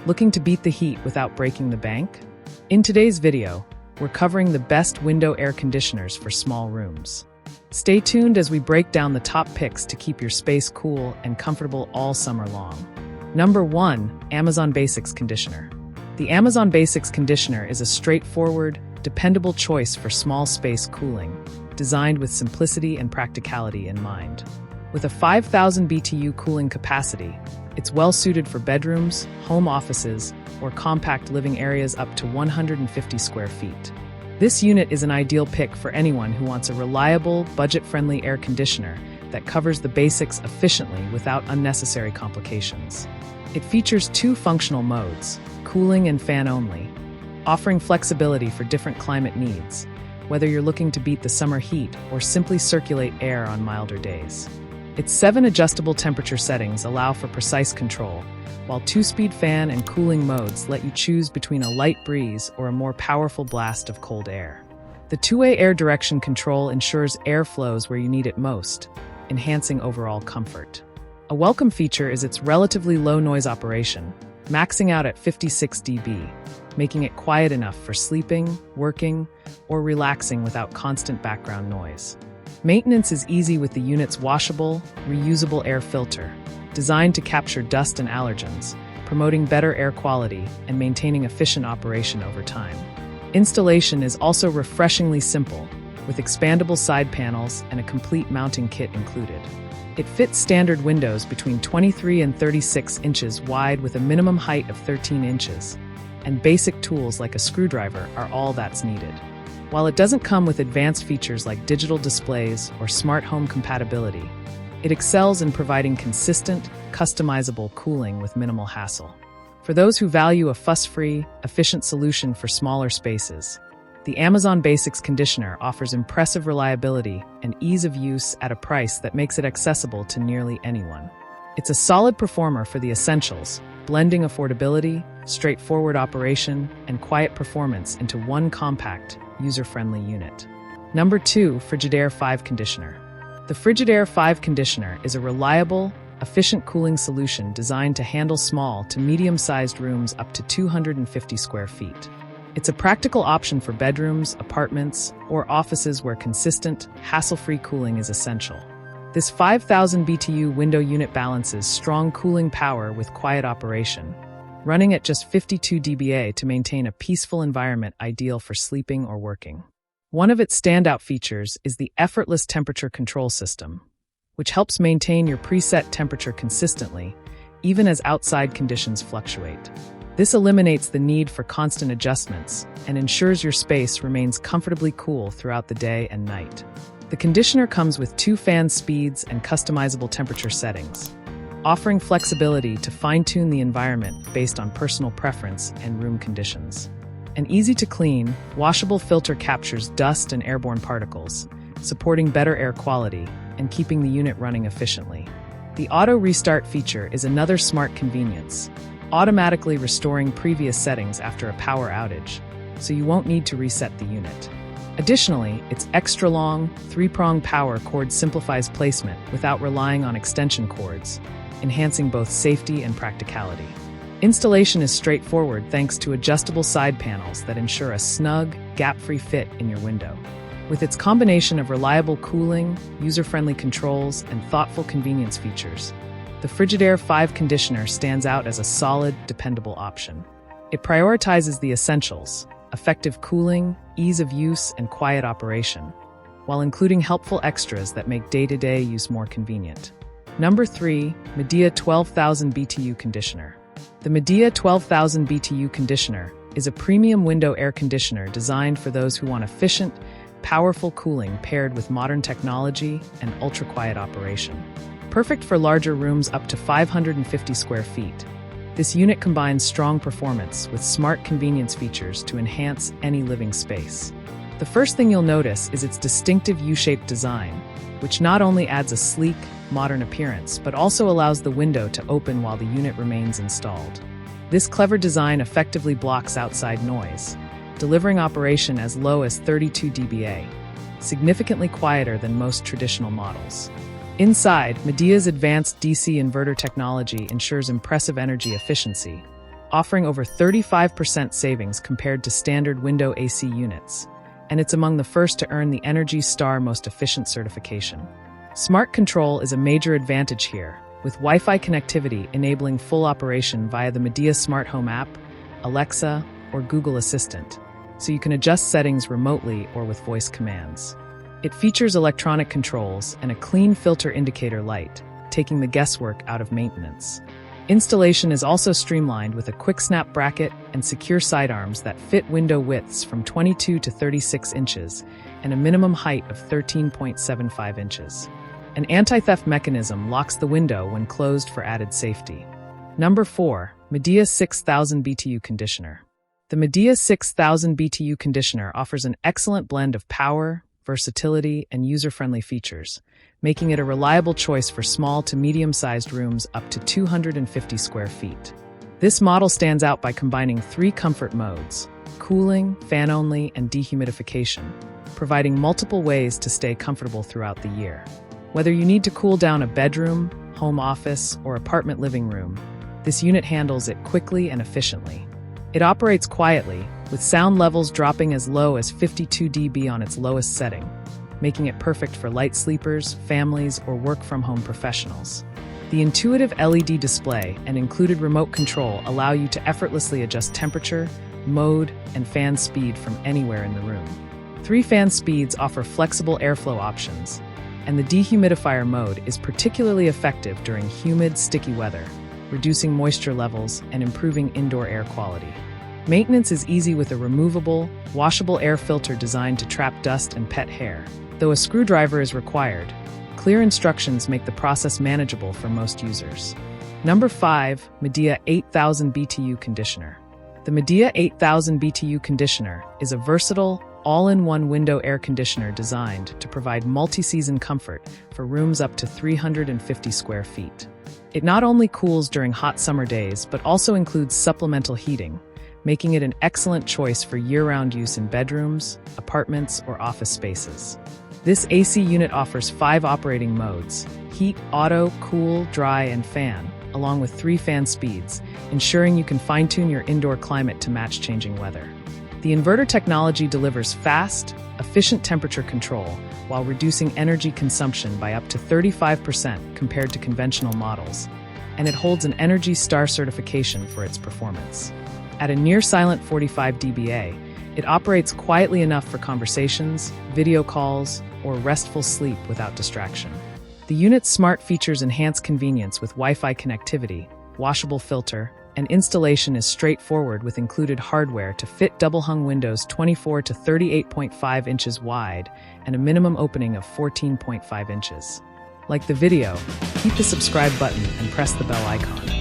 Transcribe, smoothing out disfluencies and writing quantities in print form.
Looking to beat the heat without breaking the bank? In today's video, we're covering the best window air conditioners for small rooms. Stay tuned as we break down the top picks to keep your space cool and comfortable all summer long. Number 1. Amazon Basics Conditioner. The Amazon Basics Conditioner is a straightforward, dependable choice for small space cooling, designed with simplicity and practicality in mind. With a 5,000 BTU cooling capacity, it's well-suited for bedrooms, home offices, or compact living areas up to 150 square feet. This unit is an ideal pick for anyone who wants a reliable, budget-friendly air conditioner that covers the basics efficiently without unnecessary complications. It features 2 functional modes, cooling and fan only, offering flexibility for different climate needs, whether you're looking to beat the summer heat or simply circulate air on milder days. Its 7 adjustable temperature settings allow for precise control, while 2-speed fan and cooling modes let you choose between a light breeze or a more powerful blast of cold air. The 2-way air direction control ensures air flows where you need it most, enhancing overall comfort. A welcome feature is its relatively low noise operation, maxing out at 56 dB, making it quiet enough for sleeping, working, or relaxing without constant background noise. Maintenance is easy with the unit's washable, reusable air filter, designed to capture dust and allergens, promoting better air quality and maintaining efficient operation over time. Installation is also refreshingly simple, with expandable side panels and a complete mounting kit included. It fits standard windows between 23 and 36 inches wide with a minimum height of 13 inches, and basic tools like a screwdriver are all that's needed. While it doesn't come with advanced features like digital displays or smart home compatibility, it excels in providing consistent, customizable cooling with minimal hassle. For those who value a fuss-free, efficient solution for smaller spaces, the Amazon Basics Conditioner offers impressive reliability and ease of use at a price that makes it accessible to nearly anyone. It's a solid performer for the essentials, blending affordability, straightforward operation, and quiet performance into one compact, user-friendly unit. Number 2. Frigidaire 5 Conditioner. The Frigidaire 5 Conditioner is a reliable, efficient cooling solution designed to handle small to medium-sized rooms up to 250 square feet. It's a practical option for bedrooms, apartments, or offices where consistent, hassle-free cooling is essential. This 5,000 BTU window unit balances strong cooling power with quiet operation, running at just 52 dBA to maintain a peaceful environment ideal for sleeping or working. One of its standout features is the effortless temperature control system, which helps maintain your preset temperature consistently, even as outside conditions fluctuate. This eliminates the need for constant adjustments and ensures your space remains comfortably cool throughout the day and night. The conditioner comes with 2 fan speeds and customizable temperature settings, offering flexibility to fine-tune the environment based on personal preference and room conditions. An easy-to-clean, washable filter captures dust and airborne particles, supporting better air quality and keeping the unit running efficiently. The auto restart feature is another smart convenience, automatically restoring previous settings after a power outage, so you won't need to reset the unit. Additionally, its extra-long, 3-prong power cord simplifies placement without relying on extension cords, enhancing both safety and practicality. Installation is straightforward thanks to adjustable side panels that ensure a snug, gap-free fit in your window. With its combination of reliable cooling, user-friendly controls, and thoughtful convenience features, the Frigidaire 5 Conditioner stands out as a solid, dependable option. It prioritizes the essentials: effective cooling, ease of use, and quiet operation, while including helpful extras that make day-to-day use more convenient. Number 3. Midea 12,000 BTU Conditioner. The Midea 12,000 BTU Conditioner is a premium window air conditioner designed for those who want efficient, powerful cooling paired with modern technology and ultra-quiet operation. Perfect for larger rooms up to 550 square feet, this unit combines strong performance with smart convenience features to enhance any living space. The first thing you'll notice is its distinctive U-shaped design, which not only adds a sleek, modern appearance, but also allows the window to open while the unit remains installed. This clever design effectively blocks outside noise, delivering operation as low as 32 dBA, significantly quieter than most traditional models. Inside, Midea's advanced DC inverter technology ensures impressive energy efficiency, offering over 35% savings compared to standard window AC units, and it's among the first to earn the Energy Star Most Efficient certification. Smart control is a major advantage here, with Wi-Fi connectivity enabling full operation via the Midea Smart Home app, Alexa, or Google Assistant, so you can adjust settings remotely or with voice commands. It features electronic controls and a clean filter indicator light, taking the guesswork out of maintenance. Installation is also streamlined with a quick snap bracket and secure sidearms that fit window widths from 22 to 36 inches and a minimum height of 13.75 inches. An anti-theft mechanism locks the window when closed for added safety. Number 4. Midea 6000 BTU Conditioner. The Midea 6000 BTU Conditioner offers an excellent blend of power, versatility, and user-friendly features, making it a reliable choice for small to medium-sized rooms up to 250 square feet. This model stands out by combining 3 comfort modes: cooling, fan-only, and dehumidification, providing multiple ways to stay comfortable throughout the year. Whether you need to cool down a bedroom, home office, or apartment living room, this unit handles it quickly and efficiently. It operates quietly, with sound levels dropping as low as 52 dB on its lowest setting, making it perfect for light sleepers, families, or work-from-home professionals. The intuitive LED display and included remote control allow you to effortlessly adjust temperature, mode, and fan speed from anywhere in the room. 3 fan speeds offer flexible airflow options, and the dehumidifier mode is particularly effective during humid, sticky weather, reducing moisture levels and improving indoor air quality. Maintenance is easy with a removable, washable air filter designed to trap dust and pet hair. Though a screwdriver is required, clear instructions make the process manageable for most users. Number 5. Midea 8000 BTU Conditioner. The Midea 8000 BTU Conditioner is a versatile, all-in-one window air conditioner designed to provide multi-season comfort for rooms up to 350 square feet. It not only cools during hot summer days, but also includes supplemental heating, making it an excellent choice for year-round use in bedrooms, apartments, or office spaces. This AC unit offers 5 operating modes: heat, auto, cool, dry, and fan, along with 3 fan speeds, ensuring you can fine-tune your indoor climate to match changing weather. The inverter technology delivers fast, efficient temperature control while reducing energy consumption by up to 35% compared to conventional models, and it holds an Energy Star certification for its performance. At a near-silent 45 dBA, it operates quietly enough for conversations, video calls, or restful sleep without distraction. The unit's smart features enhance convenience with Wi-Fi connectivity, washable filter, and installation is straightforward with included hardware to fit double-hung windows 24 to 38.5 inches wide and a minimum opening of 14.5 inches. Like the video, hit the subscribe button and press the bell icon.